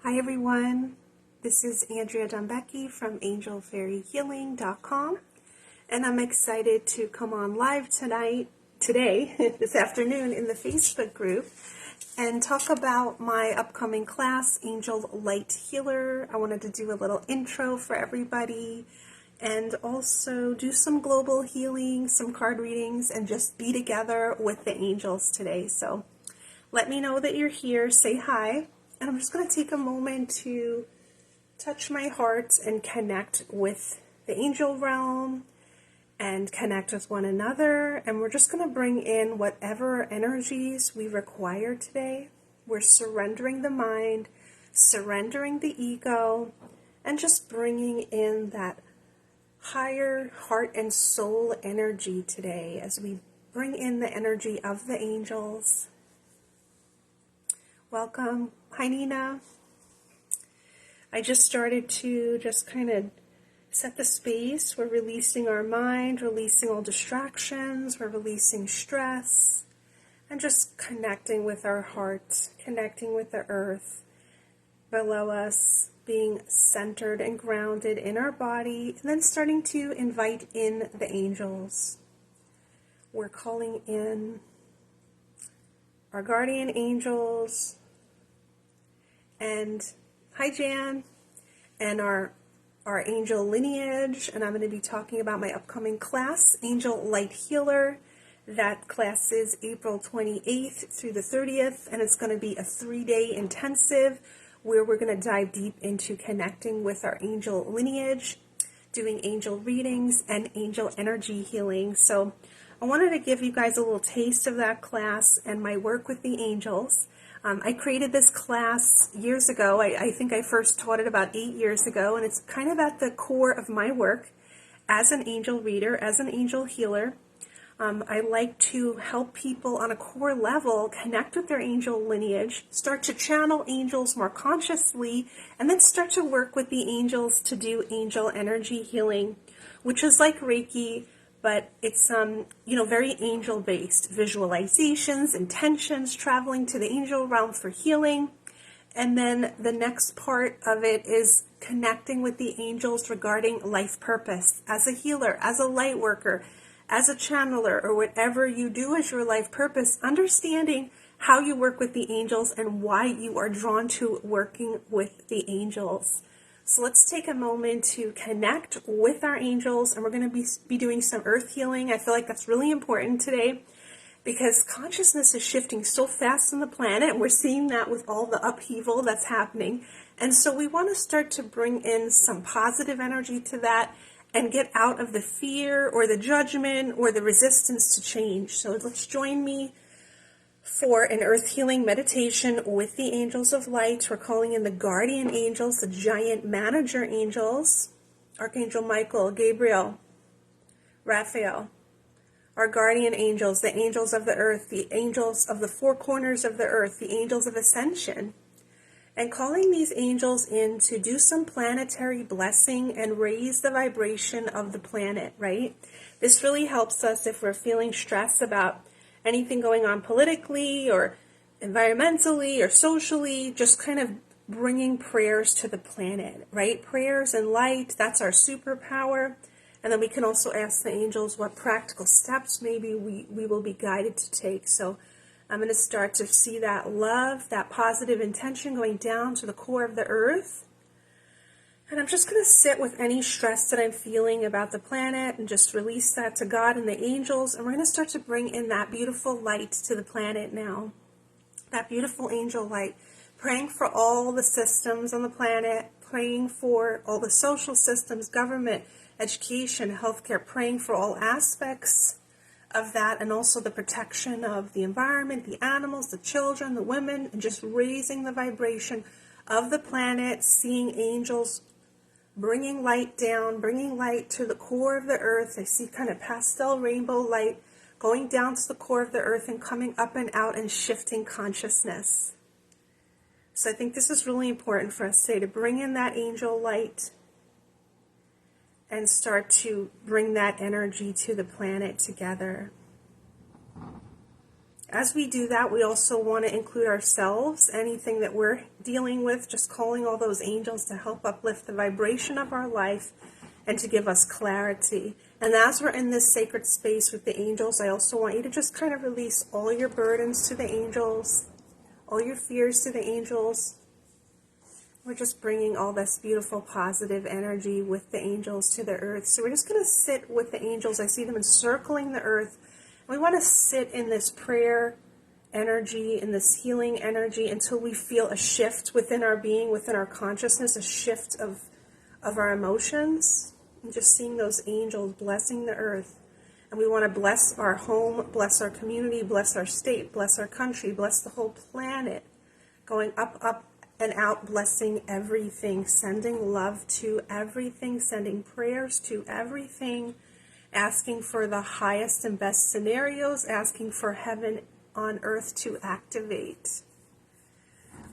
Hi everyone, this is Andrea Dunbecky from angelfairyhealing.com, and I'm excited to come on live today, this afternoon in the Facebook group and talk about my upcoming class, Angel Light Healer. I wanted to do a little intro for everybody and also do some global healing, some card readings, and just be together with the angels today. So let me know that you're here, say hi. And I'm just going to take a moment to touch my heart and connect with the angel realm and connect with one another. And we're just going to bring in whatever energies we require today. We're surrendering the mind, surrendering the ego, and just bringing in that higher heart and soul energy today as we bring in the energy of the angels. Welcome. Hi, Nina. I just started to just kind of set the space. We're releasing our mind, releasing all distractions, we're releasing stress, and just connecting with our heart, connecting with the earth below us, being centered and grounded in our body, and then starting to invite in the angels. We're calling in our guardian angels, and hi Jan, and our angel lineage, and I'm going to be talking about my upcoming class, Angel Light Healer. That class is April 28th through the 30th, and it's going to be a 3-day intensive where we're going to dive deep into connecting with our angel lineage, doing angel readings, and angel energy healing. So I wanted to give you guys a little taste of that class and my work with the angels. I created this class years ago. I think I first taught it about 8 years ago, and it's kind of at the core of my work as an angel reader, as an angel healer. I like to help people on a core level connect with their angel lineage, start to channel angels more consciously, and then start to work with the angels to do angel energy healing, which is like Reiki, but it's very angel-based. Visualizations, intentions, traveling to the angel realm for healing. And then the next part of it is connecting with the angels regarding life purpose. As a healer, as a light worker, as a channeler, or whatever you do as your life purpose, understanding how you work with the angels and why you are drawn to working with the angels. So let's take a moment to connect with our angels, and we're going to be doing some earth healing. I feel like that's really important today because consciousness is shifting so fast on the planet, and we're seeing that with all the upheaval that's happening. And so we want to start to bring in some positive energy to that and get out of the fear or the judgment or the resistance to change. So let's join me for an earth healing meditation with the angels of light. We're calling in the guardian angels, the giant manager angels, Archangel Michael, Gabriel, Raphael, our guardian angels, the angels of the earth, the angels of the four corners of the earth, the angels of ascension, and calling these angels in to do some planetary blessing and raise the vibration of the planet, right? This really helps us if we're feeling stressed about anything going on politically or environmentally or socially, just kind of bringing prayers to the planet, right? Prayers and light, that's our superpower. And then we can also ask the angels what practical steps maybe we will be guided to take. So I'm going to start to see that love, that positive intention going down to the core of the earth. And I'm just going to sit with any stress that I'm feeling about the planet and just release that to God and the angels. And we're going to start to bring in that beautiful light to the planet now. That beautiful angel light. Praying for all the systems on the planet. Praying for all the social systems, government, education, healthcare. Praying for all aspects of that, and also the protection of the environment, the animals, the children, the women, and just raising the vibration of the planet, seeing angels bringing light down, bringing light to the core of the earth. I see kind of pastel rainbow light going down to the core of the earth and coming up and out and shifting consciousness. So I think this is really important for us today, to bring in that angel light and start to bring that energy to the planet together. as we do that, we also want to include ourselves, anything that we're dealing with, just calling all those angels to help uplift the vibration of our life and to give us clarity. And as we're in this sacred space with the angels, I also want you to just kind of release all your burdens to the angels, all your fears to the angels. We're just bringing all this beautiful positive energy with the angels to the earth. So we're just going to sit with the angels. I see them encircling the earth. We want to sit in this prayer energy, in this healing energy, until we feel a shift within our being, within our consciousness, a shift of our emotions. And just seeing those angels blessing the earth. And we want to bless our home, bless our community, bless our state, bless our country, bless the whole planet. Going up, up, and out, blessing everything, sending love to everything, sending prayers to everything, asking for the highest and best scenarios, asking for heaven on earth to activate.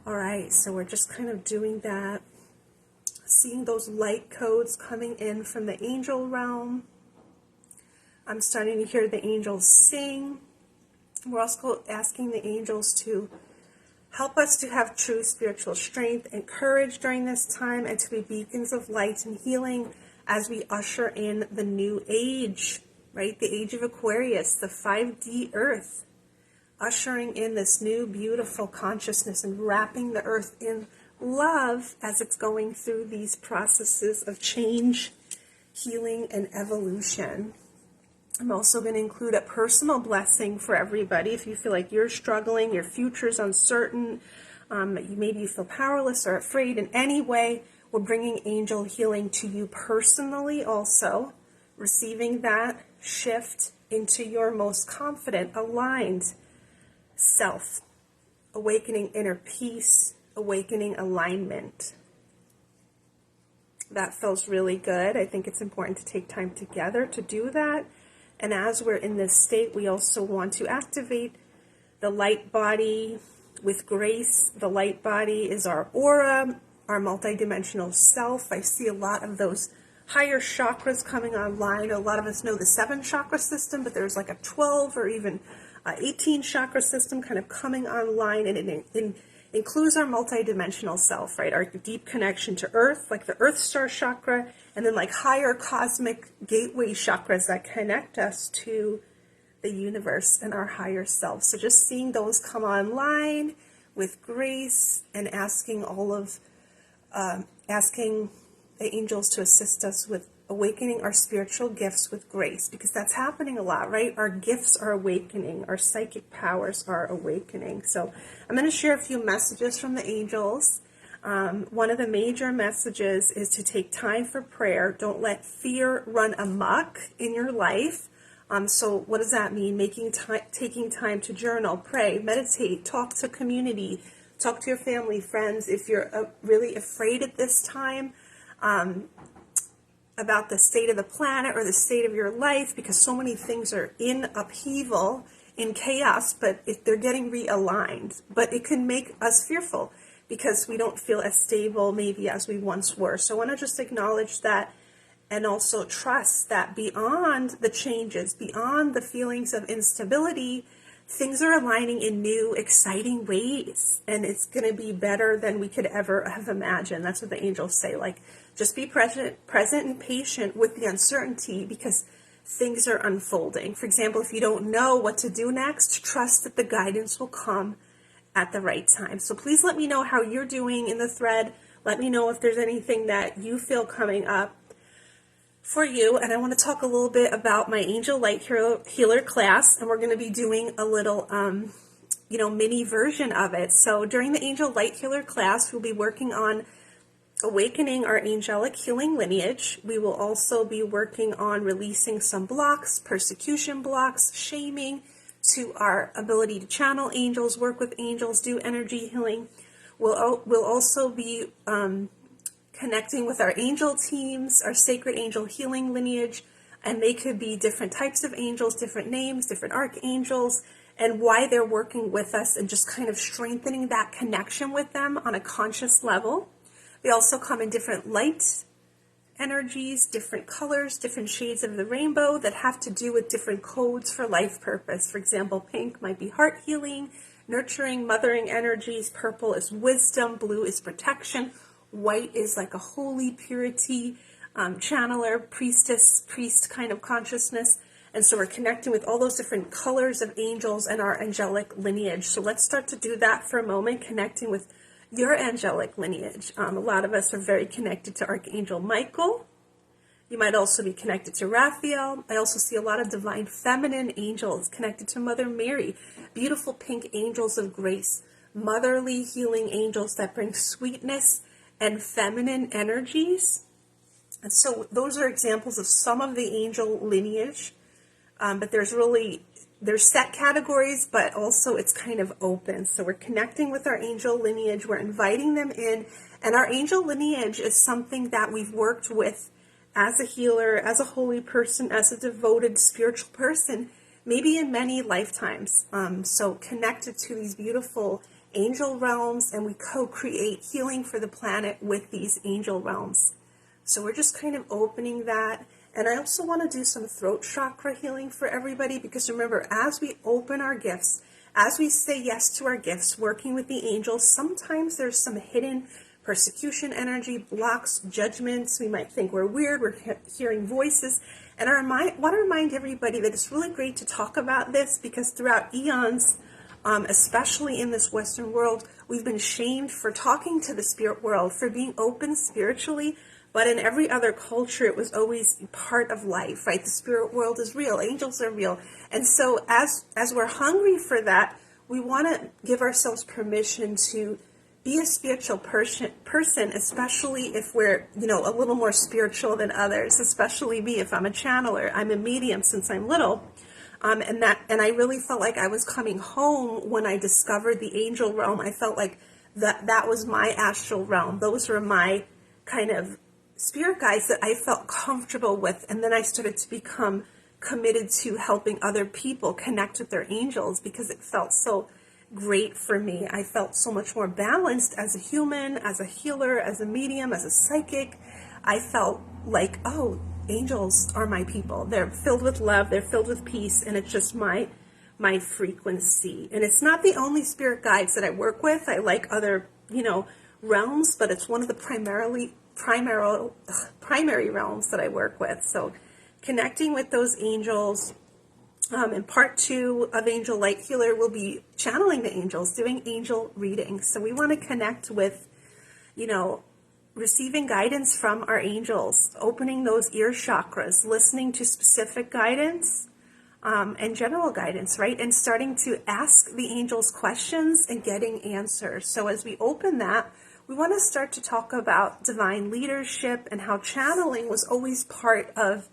All right, so we're just kind of doing that. Seeing those light codes coming in from the angel realm. I'm starting to hear the angels sing. We're also asking the angels to help us to have true spiritual strength and courage during this time, and to be beacons of light and healing as we usher in the new age, right? The age of Aquarius, the 5D earth, ushering in this new beautiful consciousness and wrapping the earth in love as it's going through these processes of change, healing, and evolution. I'm also going to include a personal blessing for everybody. If you feel like you're struggling, your future's uncertain, maybe you feel powerless or afraid in any way, we're bringing angel healing to you personally also, receiving that shift into your most confident, aligned self, awakening inner peace, awakening alignment. That feels really good. I think it's important to take time together to do that. And as we're in this state, we also want to activate the light body with grace. The light body is our aura, our multidimensional self. I see a lot of those higher chakras coming online. A lot of us know the 7 chakra system, but there's like a 12 or even 18 chakra system kind of coming online, and it includes our multidimensional self, right? Our deep connection to Earth, like the Earth Star chakra, and then like higher cosmic gateway chakras that connect us to the universe and our higher self. So just seeing those come online with grace, and asking asking the angels to assist us with awakening our spiritual gifts with grace, because that's happening a lot, right? Our gifts are awakening, our psychic powers are awakening. So I'm going to share a few messages from the angels. One of the major messages is to take time for prayer. Don't let fear run amok in your life. So what does that mean? Taking time to journal, pray, meditate, talk to community, talk to your family, friends. If you're really afraid at this time, about the state of the planet or the state of your life, because so many things are in upheaval, in chaos, but if they're getting realigned. But it can make us fearful because we don't feel as stable maybe as we once were. So I want to just acknowledge that, and also trust that beyond the changes, beyond the feelings of instability, things are aligning in new, exciting ways, and it's going to be better than we could ever have imagined. That's what the angels say. Like, just be present and patient with the uncertainty, because things are unfolding. For example, if you don't know what to do next, trust that the guidance will come at the right time. So please let me know how you're doing in the thread. Let me know if there's anything that you feel coming up for you. And I want to talk a little bit about my Angel Light Healer class, and we're going to be doing a little mini version of it. So during the Angel Light Healer class, we'll be working on awakening our angelic healing lineage. We will also be working on releasing some blocks, persecution blocks, shaming, to our ability to channel angels, work with angels, do energy healing. We'll also be connecting with our angel teams, our sacred angel healing lineage, and they could be different types of angels, different names, different archangels, and why they're working with us, and just kind of strengthening that connection with them on a conscious level. They also come in different light energies, different colors, different shades of the rainbow that have to do with different codes for life purpose. For example, pink might be heart healing, nurturing, mothering energies. Purple is wisdom. Blue is protection. White is like a holy purity, channeler, priestess, priest kind of consciousness. And so we're connecting with all those different colors of angels and our angelic lineage. So let's start to do that for a moment, connecting with your angelic lineage. A lot of us are very connected to Archangel Michael. You might also be connected to Raphael. I also see a lot of divine feminine angels connected to Mother Mary. Beautiful pink angels of grace. Motherly healing angels that bring sweetness and feminine energies. And so those are examples of some of the angel lineage. But there's set categories, but also it's kind of open. So we're connecting with our angel lineage. We're inviting them in. And our angel lineage is something that we've worked with as a healer, as a holy person, as a devoted spiritual person, maybe in many lifetimes. So connected to these beautiful angel realms, and we co-create healing for the planet with these angel realms. So we're just kind of opening that. And I also want to do some throat chakra healing for everybody, because remember, as we open our gifts, as we say yes to our gifts, working with the angels, sometimes there's some hidden persecution energy, blocks, judgments. We might think we're weird, we're hearing voices. And I want to remind everybody that it's really great to talk about this, because throughout eons, especially in this Western world, we've been shamed for talking to the spirit world, for being open spiritually. But in every other culture, it was always part of life, right? The spirit world is real. Angels are real. And so as we're hungry for that, we want to give ourselves permission to be a spiritual person, especially if we're, a little more spiritual than others, especially me. If I'm a channeler, I'm a medium since I'm little. And I really felt like I was coming home when I discovered the angel realm. I felt like that was my astral realm. Those were my kind of spirit guides that I felt comfortable with. And then I started to become committed to helping other people connect with their angels, because it felt so great for me. I felt so much more balanced as a human, as a healer, as a medium, as a psychic. I felt like, oh, angels are my people. They're filled with love, they're filled with peace, and it's just my frequency. And it's not the only spirit guides that I work with. I like other, realms, but it's one of the primary realms that I work with. So connecting with those angels. In part 2 of Angel Light Healer, we'll be channeling the angels, doing angel readings. So we want to connect with, receiving guidance from our angels, opening those ear chakras, listening to specific guidance, and general guidance, right? And starting to ask the angels questions and getting answers. So as we open that, we want to start to talk about divine leadership and how channeling was always part of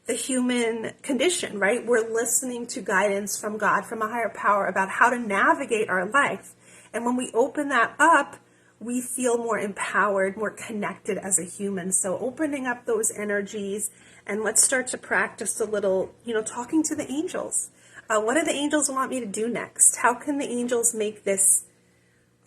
the human condition, right? We're listening to guidance from God, from a higher power, about how to navigate our life. And when we open that up, we feel more empowered, more connected as a human. So opening up those energies, and let's start to practice a little, talking to the angels. What do the angels want me to do next? How can the angels make this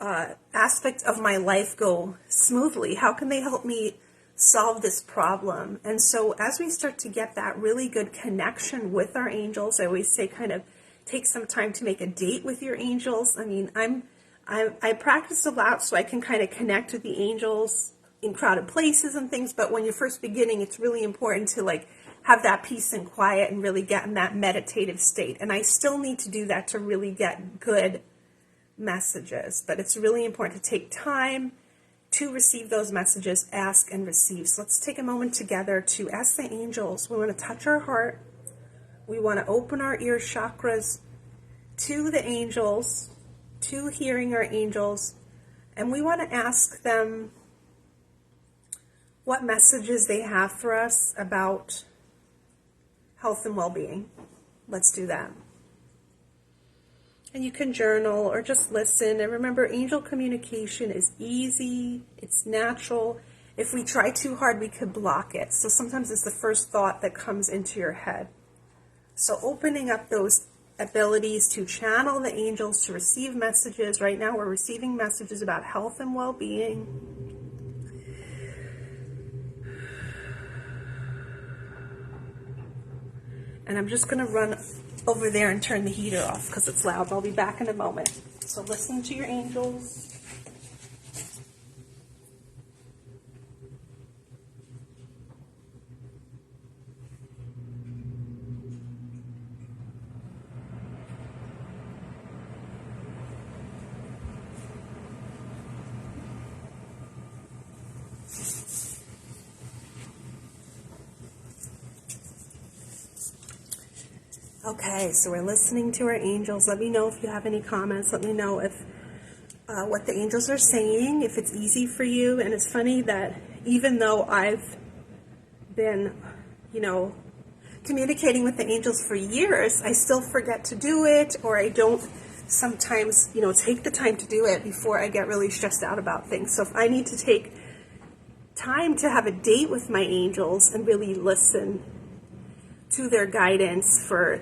aspect of my life go smoothly? How can they help me solve this problem? And so as we start to get that really good connection with our angels, I always say kind of take some time to make a date with your angels. I mean, I practice a lot so I can kind of connect with the angels in crowded places and things, but when you're first beginning, it's really important to have that peace and quiet and really get in that meditative state. And I still need to do that to really get good messages, but it's really important to take time to receive those messages, ask and receive. So let's take a moment together to ask the angels. We want to touch our heart. We want to open our ear chakras to the angels, to hearing our angels, and we want to ask them what messages they have for us about health and well-being. Let's do that. And you can journal or just listen. And remember, angel communication is easy. It's natural. If we try too hard, we could block it. So sometimes it's the first thought that comes into your head. So opening up those abilities to channel the angels, to receive messages. Right now we're receiving messages about health and well-being. And I'm just going to run over there and turn the heater off because it's loud. I'll be back in a moment. So listen to your angels. Okay, so we're listening to our angels. Let me know if you have any comments. Let me know if what the angels are saying, if it's easy for you. And it's funny that even though I've been, communicating with the angels for years, I still forget to do it, or I don't sometimes, take the time to do it before I get really stressed out about things. So if I need to take time to have a date with my angels and really listen to their guidance for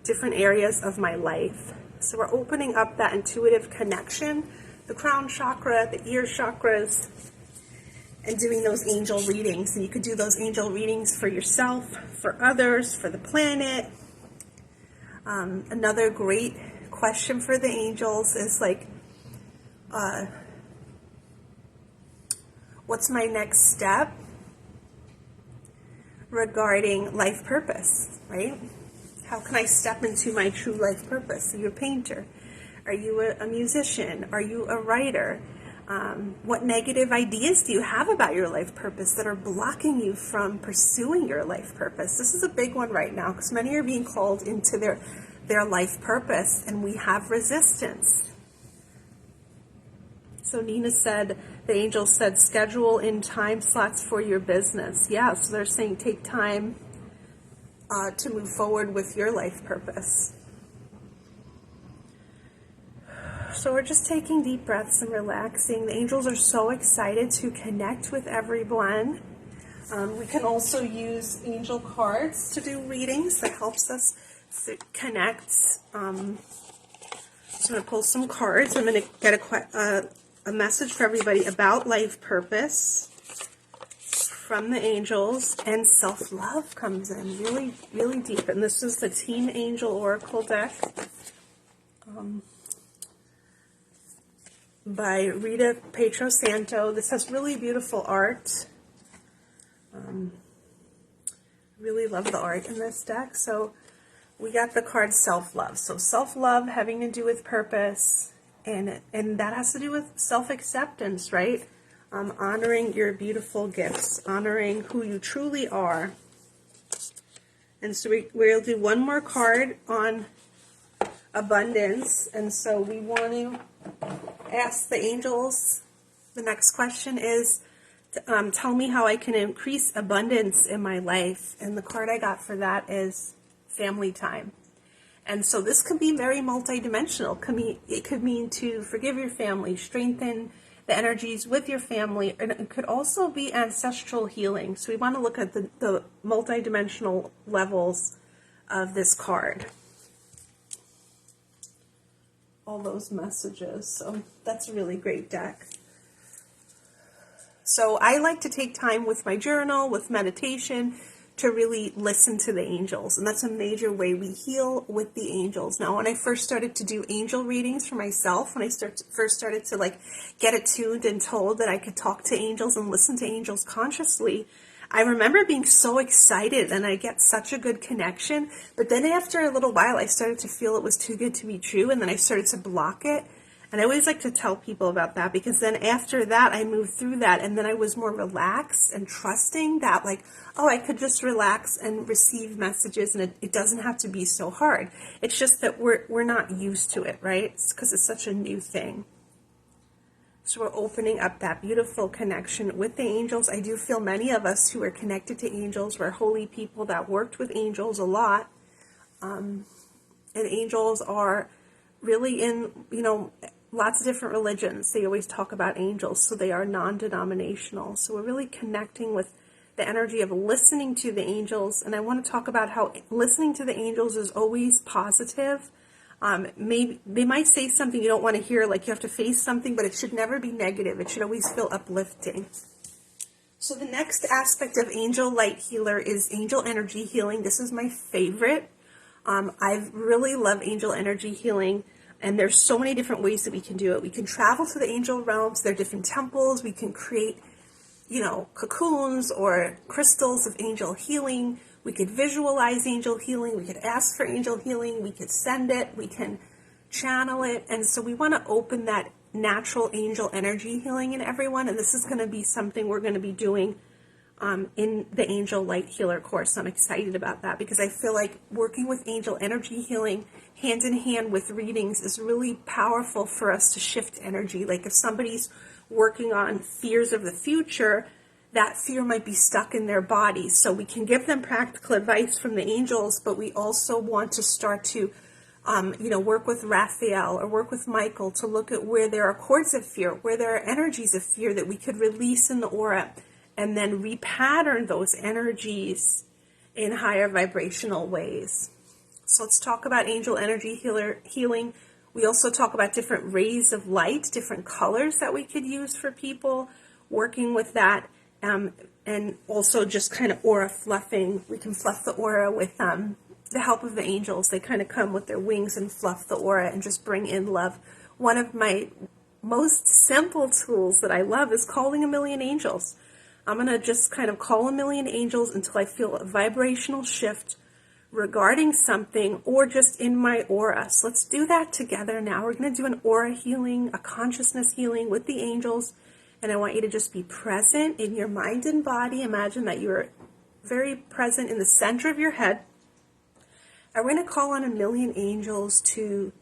different areas of my life. So we're opening up that intuitive connection, the crown chakra, the ear chakras, and doing those angel readings. And you could do those angel readings for yourself, for others, for the planet. Another great question for the angels is like, what's my next step regarding life purpose, right? How can I step into my true life purpose? Are you a painter? Are you a musician? Are you a writer? What negative ideas do you have about your life purpose that are blocking you from pursuing your life purpose? This is a big one right now because many are being called into their life purpose, and we have resistance. So Nina said, the angel said, schedule in time slots for your business. Yeah, so they're saying take time to move forward with your life purpose. So we're just taking deep breaths and relaxing. The angels are so excited to connect with everyone. We can also use angel cards to do readings. That helps us connect. So I'm going to pull some cards. I'm going to get a message for everybody about life purpose from the angels, and self-love comes in really, really deep. And this is the Team Angel Oracle deck by Rita Petrosanto. This has really beautiful art. Really love the art in this deck. So we got the card self-love. So self-love having to do with purpose, and that has to do with self-acceptance, right? Honoring your beautiful gifts, honoring who you truly are. And so we'll do one more card on abundance. And so we want to ask the angels, the next question is, tell me how I can increase abundance in my life. And the card I got for that is family time. And so this could be very multidimensional. It could mean to forgive your family, strengthen the energies with your family, and it could also be ancestral healing. So we want to look at the multidimensional levels of this card. All those messages. So that's a really great deck. So I like to take time with my journal, with meditation, to really listen to the angels. And that's a major way we heal with the angels. Now, when I first started to do angel readings for myself, when I first started to get attuned and told that I could talk to angels and listen to angels consciously, I remember being so excited and I get such a good connection. But then after a little while, I started to feel it was too good to be true. And then I started to block it. And I always like to tell people about that, because then after that, I moved through that, and then I was more relaxed and trusting that, I could just relax and receive messages, and it doesn't have to be so hard. It's just that we're not used to it, right? It's because it's such a new thing. So we're opening up that beautiful connection with the angels. I do feel many of us who are connected to angels were holy people that worked with angels a lot. And angels are really in, lots of different religions. They always talk about angels, so they are non-denominational. So we're really connecting with the energy of listening to the angels. And I want to talk about how listening to the angels is always positive. Maybe they might say something you don't want to hear, like you have to face something, but it should never be negative. It should always feel uplifting. So the next aspect of Angel Light Healer is angel energy healing. This is my favorite. I really love angel energy healing, and there's so many different ways that we can do it. We can travel to the angel realms. There are different temples. We can create, cocoons or crystals of angel healing. We could visualize angel healing. We could ask for angel healing. We could send it. We can channel it. And so we want to open that natural angel energy healing in everyone. And this is going to be something we're going to be doing in the Angel Light Healer course. I'm excited about that because I feel like working with angel energy healing hand in hand with readings is really powerful for us to shift energy. Like if somebody's working on fears of the future, that fear might be stuck in their body. So we can give them practical advice from the angels, but we also want to start to work with Raphael or work with Michael to look at where there are cords of fear, where there are energies of fear that we could release in the aura, and then repattern those energies in higher vibrational ways. So let's talk about angel energy healing. We also talk about different rays of light, different colors that we could use for people, working with that, and also just kind of aura fluffing. We can fluff the aura with the help of the angels. They kind of come with their wings and fluff the aura and just bring in love. One of my most simple tools that I love is calling a million angels. I'm going to just kind of call a million angels until I feel a vibrational shift regarding something or just in my aura. So let's do that together now. We're going to do an aura healing, a consciousness healing with the angels. And I want you to just be present in your mind and body. Imagine that you're very present in the center of your head. And we're going to call on a million angels to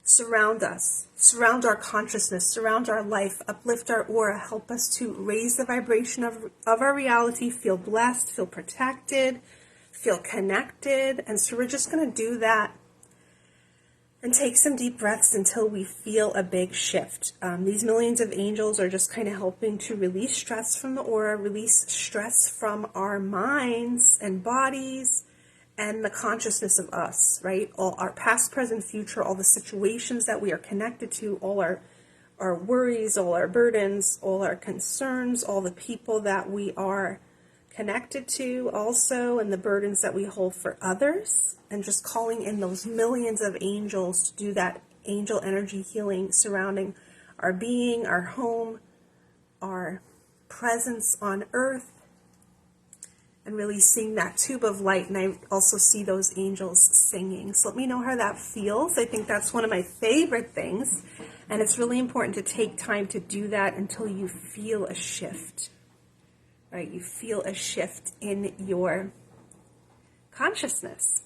surround us, surround our consciousness, surround our life, uplift our aura, help us to raise the vibration of our reality, feel blessed, feel protected, feel connected. And so we're just going to do that and take some deep breaths until we feel a big shift. These millions of angels are just kind of helping to release stress from the aura, release stress from our minds and bodies, and the consciousness of us, right? All our past, present, future, all the situations that we are connected to, all our worries, all our burdens, all our concerns, all the people that we are connected to also, and the burdens that we hold for others, and just calling in those millions of angels to do that angel energy healing surrounding our being, our home, our presence on earth, and really seeing that tube of light. And I also see those angels singing. So let me know how that feels. I think that's one of my favorite things. And it's really important to take time to do that until you feel a shift. Right? You feel a shift in your consciousness.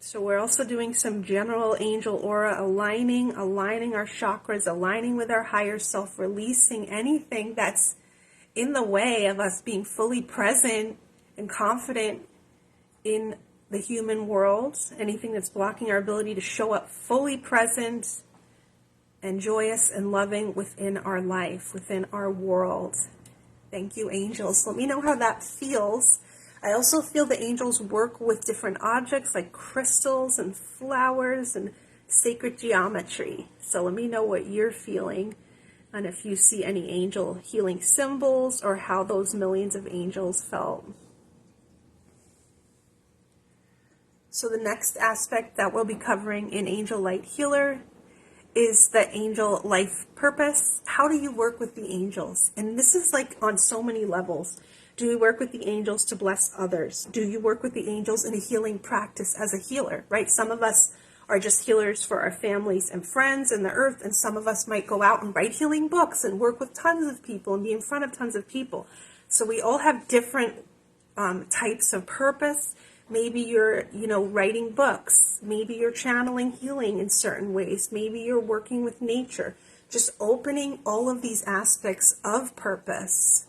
So we're also doing some general angel aura aligning our chakras, aligning with our higher self, releasing anything that's in the way of us being fully present and confident in the human world, anything that's blocking our ability to show up fully present and joyous and loving within our life, within our world. Thank you, angels. Let me know how that feels. I also feel the angels work with different objects like crystals and flowers and sacred geometry. So let me know what you're feeling, and if you see any angel healing symbols or how those millions of angels felt. So the next aspect that we'll be covering in Angel Light Healer is the angel life purpose. How do you work with the angels? And this is like on so many levels. Do you work with the angels to bless others? Do you work with the angels in a healing practice as a healer, right? Some of us are just healers for our families and friends and the earth, and some of us might go out and write healing books and work with tons of people and be in front of tons of people. So we all have different types of purpose. Maybe you're, writing books. Maybe you're channeling healing in certain ways. Maybe you're working with nature. Just opening all of these aspects of purpose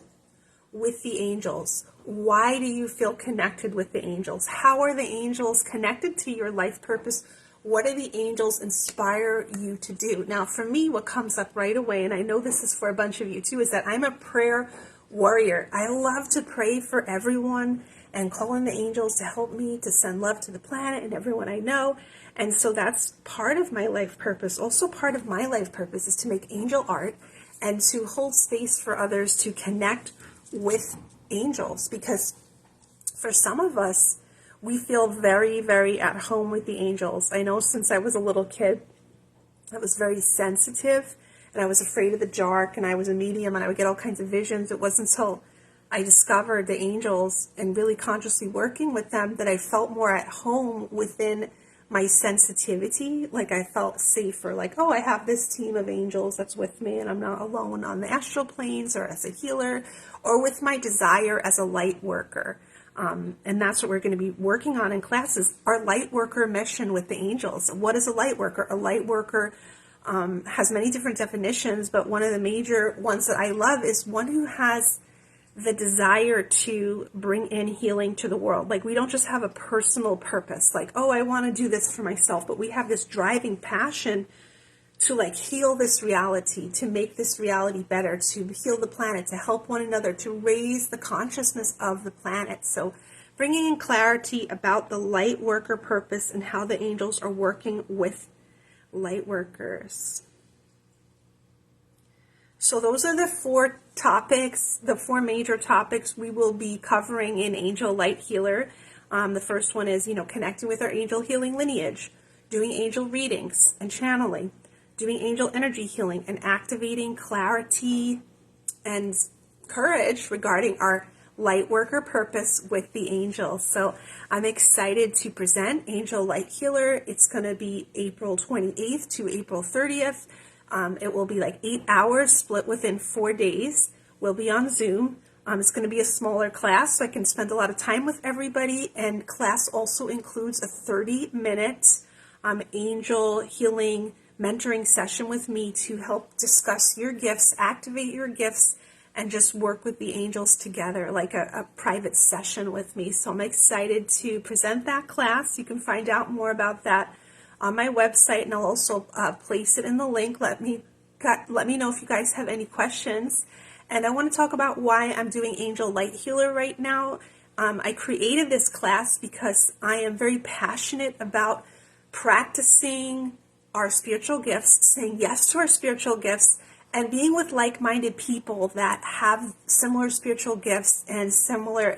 with the angels. Why do you feel connected with the angels? How are the angels connected to your life purpose? What do the angels inspire you to do? Now, for me, what comes up right away, and I know this is for a bunch of you too, is that I'm a prayer warrior. I love to pray for everyone and call on the angels to help me to send love to the planet and everyone I know. And so that's part of my life purpose. Also part of my life purpose is to make angel art and to hold space for others to connect with angels, because for some of us, we feel very, very at home with the angels. I know since I was a little kid, I was very sensitive and I was afraid of the dark, and I was a medium and I would get all kinds of visions. It wasn't until I discovered the angels and really consciously working with them that I felt more at home within my sensitivity. Like I felt safer, like, oh, I have this team of angels that's with me and I'm not alone on the astral planes or as a healer or with my desire as a light worker. And that's what we're going to be working on in classes, our light worker mission with the angels. What is a light worker? A light worker has many different definitions, but one of the major ones that I love is one who has the desire to bring in healing to the world. Like, we don't just have a personal purpose, like, oh, I want to do this for myself, but we have this driving passion to like heal this reality, to make this reality better, to heal the planet, to help one another, to raise the consciousness of the planet. So bringing in clarity about the light worker purpose and how the angels are working with light workers. So those are the four topics, the four major topics we will be covering in Angel Light Healer. The first one is, connecting with our angel healing lineage, doing angel readings and channeling, doing angel energy healing, and activating clarity and courage regarding our light worker purpose with the angels. So I'm excited to present Angel Light Healer. It's going to be April 28th to April 30th. It will be like 8 hours split within 4 days. We'll be on Zoom. It's going to be a smaller class, so I can spend a lot of time with everybody. And class also includes a 30-minute angel healing mentoring session with me to help discuss your gifts, activate your gifts, and just work with the angels together, like a private session with me. So I'm excited to present that class. You can find out more about that on my website, and I'll also place it in the link. Let me know if you guys have any questions. And I want to talk about why I'm doing Angel Light Healer right now. I created this class because I am very passionate about practicing our spiritual gifts, saying yes to our spiritual gifts, and being with like-minded people that have similar spiritual gifts and similar,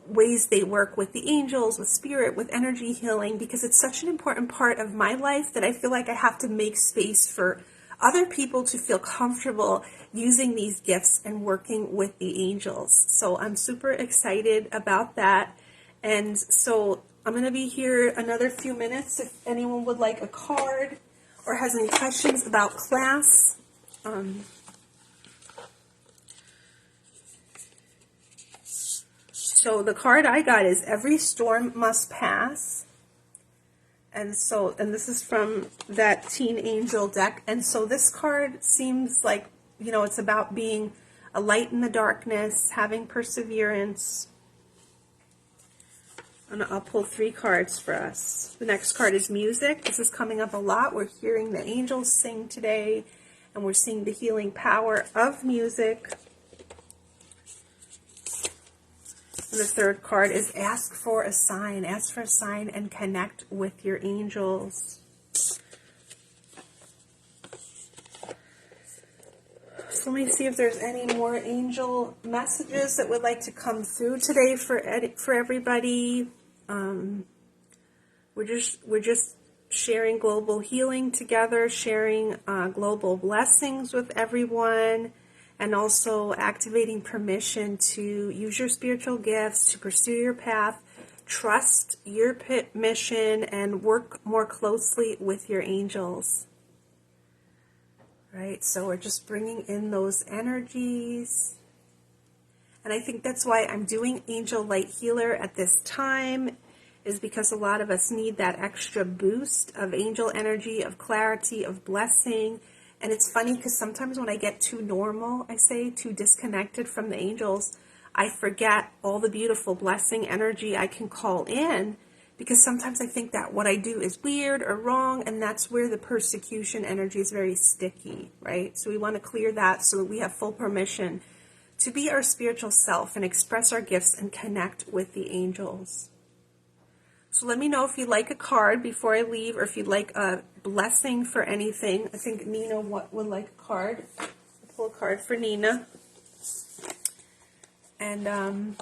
ways they work with the angels, with spirit, with energy healing, because it's such an important part of my life that I feel like I have to make space for other people to feel comfortable using these gifts and working with the angels. So I'm super excited about that. And so I'm going to be here another few minutes if anyone would like a card or has any questions about class. So the card I got is Every Storm Must Pass. And this is from that Teen Angel deck. And so this card seems like, it's about being a light in the darkness, having perseverance. And I'll pull 3 cards for us. The next card is music. This is coming up a lot. We're hearing the angels sing today, and we're seeing the healing power of music. And the third card is ask for a sign. Ask for a sign and connect with your angels. So let me see if there's any more angel messages that would like to come through today for everybody. We're just sharing global healing together, sharing global blessings with everyone, and also activating permission to use your spiritual gifts, to pursue your path, trust your mission, and work more closely with your angels. Right, so we're just bringing in those energies. And I think that's why I'm doing Angel Light Healer at this time, is because a lot of us need that extra boost of angel energy, of clarity, of blessing. And it's funny because sometimes when I get too normal, too disconnected from the angels, I forget all the beautiful blessing energy I can call in, because sometimes I think that what I do is weird or wrong, and that's where the persecution energy is very sticky, right? So we want to clear that so that we have full permission to be our spiritual self and express our gifts and connect with the angels. So let me know if you'd like a card before I leave, or if you'd like a blessing for anything. I think Nina would like a card. I'll pull a card for Nina. And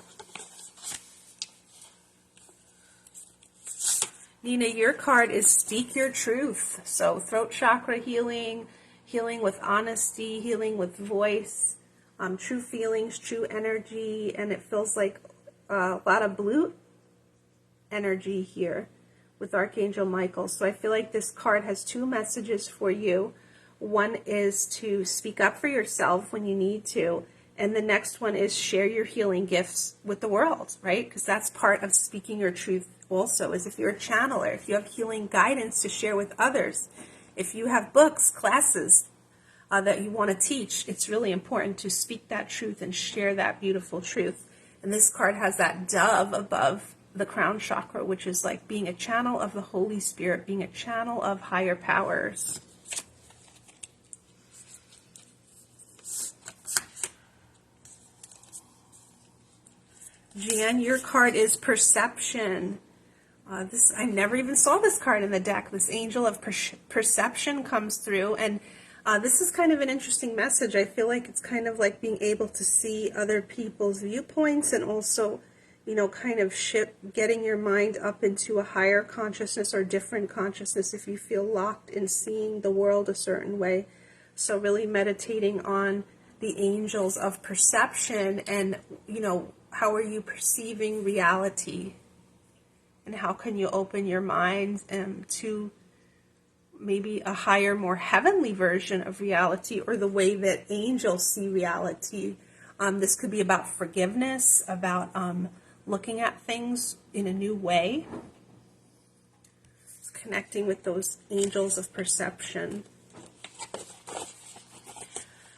Nina, your card is Speak Your Truth. So throat chakra healing, healing with honesty, healing with voice, true feelings, true energy, and it feels like a lot of blue energy here with Archangel Michael. So I feel like this card has two messages for you. One is to speak up for yourself when you need to, and the next one is share your healing gifts with the world, right? Because that's part of speaking your truth also, is if you're a channeler, if you have healing guidance to share with others, if you have books, classes that you want to teach, it's really important to speak that truth and share that beautiful truth. And this card has that dove above the crown chakra, which is like being a channel of the Holy Spirit, being a channel of higher powers. Jan, your card is Perception. I never even saw this card in the deck. This angel of perception comes through, and this is kind of an interesting message. I feel like it's kind of like being able to see other people's viewpoints, and also, you know, kind of getting your mind up into a higher consciousness or different consciousness if you feel locked in seeing the world a certain way. So really meditating on the angels of perception, and, you know, how are you perceiving reality? And how can you open your mind to maybe a higher, more heavenly version of reality, or the way that angels see reality? This could be about forgiveness, about looking at things in a new way. It's connecting with those angels of perception.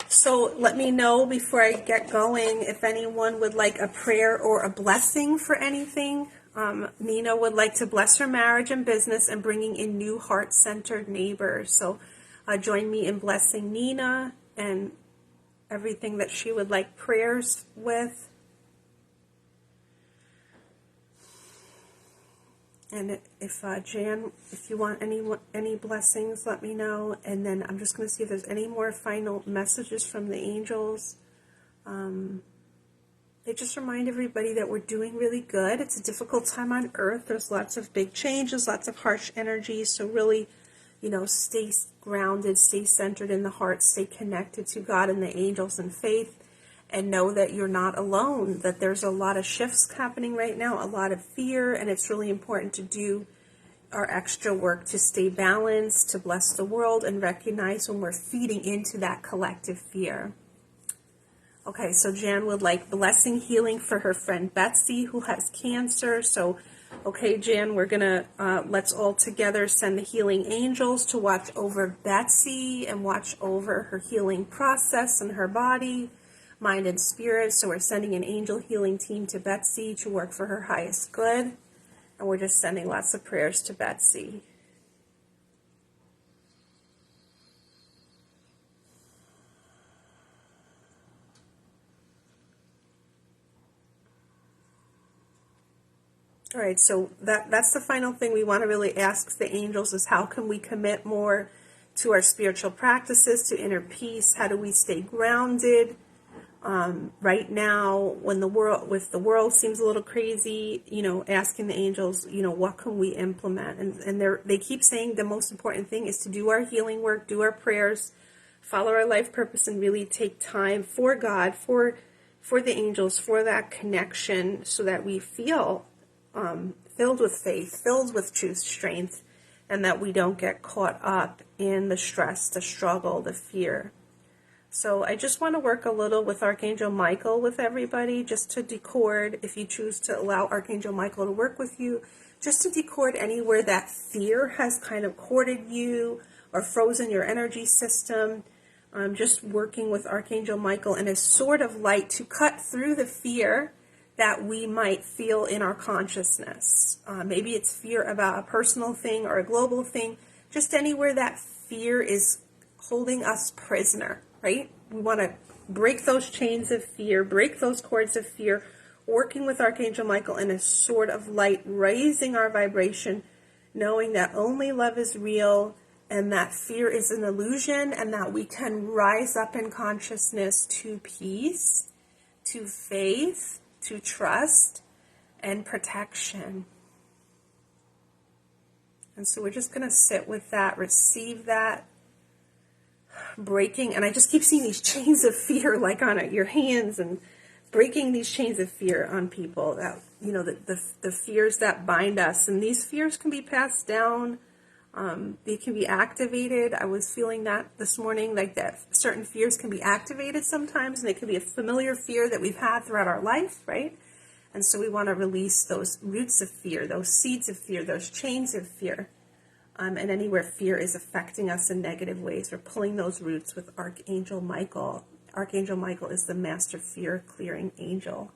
So let me know before I get going if anyone would like a prayer or a blessing for anything. Nina would like to bless her marriage and business and bringing in new heart-centered neighbors. So join me in blessing Nina and everything that she would like prayers with. And if Jan, if you want any blessings, let me know. And then I'm just going to see if there's any more final messages from the angels. They just remind everybody that we're doing really good. It's a difficult time on Earth. There's lots of big changes, lots of harsh energies. So really, you know, stay grounded, stay centered in the heart, stay connected to God and the angels and faith, and know that you're not alone, that there's a lot of shifts happening right now, a lot of fear, and it's really important to do our extra work to stay balanced, to bless the world, and recognize when we're feeding into that collective fear. Okay, so Jan would like blessing healing for her friend Betsy, who has cancer. So, okay, Jan, we're going to, let's all together send the healing angels to watch over Betsy and watch over her healing process in her body, mind, and spirit. So we're sending an angel healing team to Betsy to work for her highest good. And we're just sending lots of prayers to Betsy. All right, so that's the final thing we want to really ask the angels, is how can we commit more to our spiritual practices, to inner peace? How do we stay grounded? Right now, when the world seems a little crazy, you know, asking the angels, you know, what can we implement? And they keep saying the most important thing is to do our healing work, do our prayers, follow our life purpose, and really take time for God, for the angels, for that connection, so that we feel filled with faith, filled with truth, strength, and that we don't get caught up in the stress, the struggle, the fear. So I just want to work a little with Archangel Michael with everybody, just to decord, if you choose to allow Archangel Michael to work with you, just to decord anywhere that fear has kind of corded you or frozen your energy system. Just working with Archangel Michael and a sword of light to cut through the fear that we might feel in our consciousness. Maybe it's fear about a personal thing or a global thing, just anywhere that fear is holding us prisoner, right? We want to break those chains of fear, break those cords of fear, working with Archangel Michael in a sword of light, raising our vibration, knowing that only love is real and that fear is an illusion, and that we can rise up in consciousness to peace, to faith, to trust, and protection. And so we're just going to sit with that, receive that, breaking. And I just keep seeing these chains of fear like on your hands, and breaking these chains of fear on people, that, you know, the fears that bind us. And these fears can be passed down. They can be activated. I was feeling that this morning, like that certain fears can be activated sometimes, and it can be a familiar fear that we've had throughout our life, right? And so we want to release those roots of fear, those seeds of fear, those chains of fear. And anywhere fear is affecting us in negative ways, we're pulling those roots with Archangel Michael. Archangel Michael is the master fear clearing angel.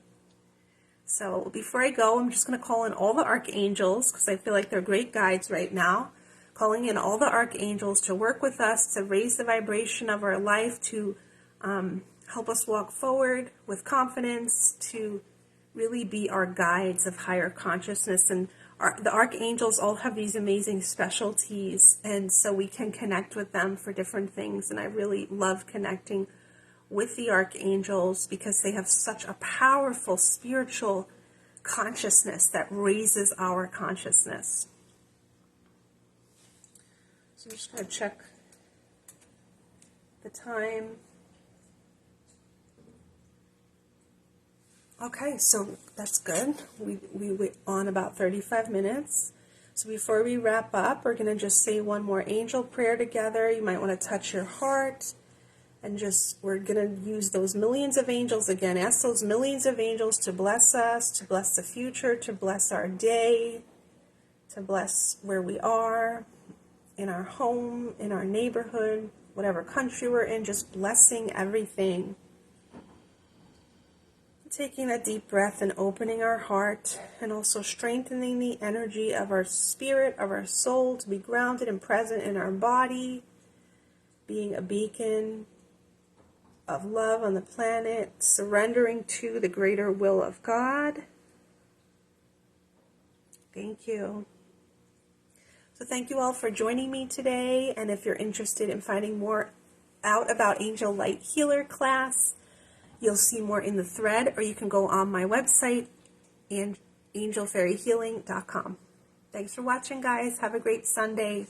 So before I go, I'm just going to call in all the archangels, because I feel like they're great guides right now. Calling in all the archangels to work with us, to raise the vibration of our life, to help us walk forward with confidence, to really be our guides of higher consciousness. And the archangels all have these amazing specialties, and so we can connect with them for different things. And I really love connecting with the archangels because they have such a powerful spiritual consciousness that raises our consciousness. So I'm just going to check the time. Okay, so that's good. We went on about 35 minutes. So before we wrap up, we're going to just say one more angel prayer together. You might want to touch your heart, and we're going to use those millions of angels again. Ask those millions of angels to bless us, to bless the future, to bless our day, to bless where we are, in our home, in our neighborhood, whatever country we're in, just blessing everything. Taking a deep breath and opening our heart, and also strengthening the energy of our spirit, of our soul, to be grounded and present in our body, being a beacon of love on the planet, surrendering to the greater will of God. Thank you. So thank you all for joining me today, and if you're interested in finding more out about Angel Light Healer class, you'll see more in the thread, or you can go on my website, and angelfairyhealing.com. Thanks for watching, guys. Have a great Sunday.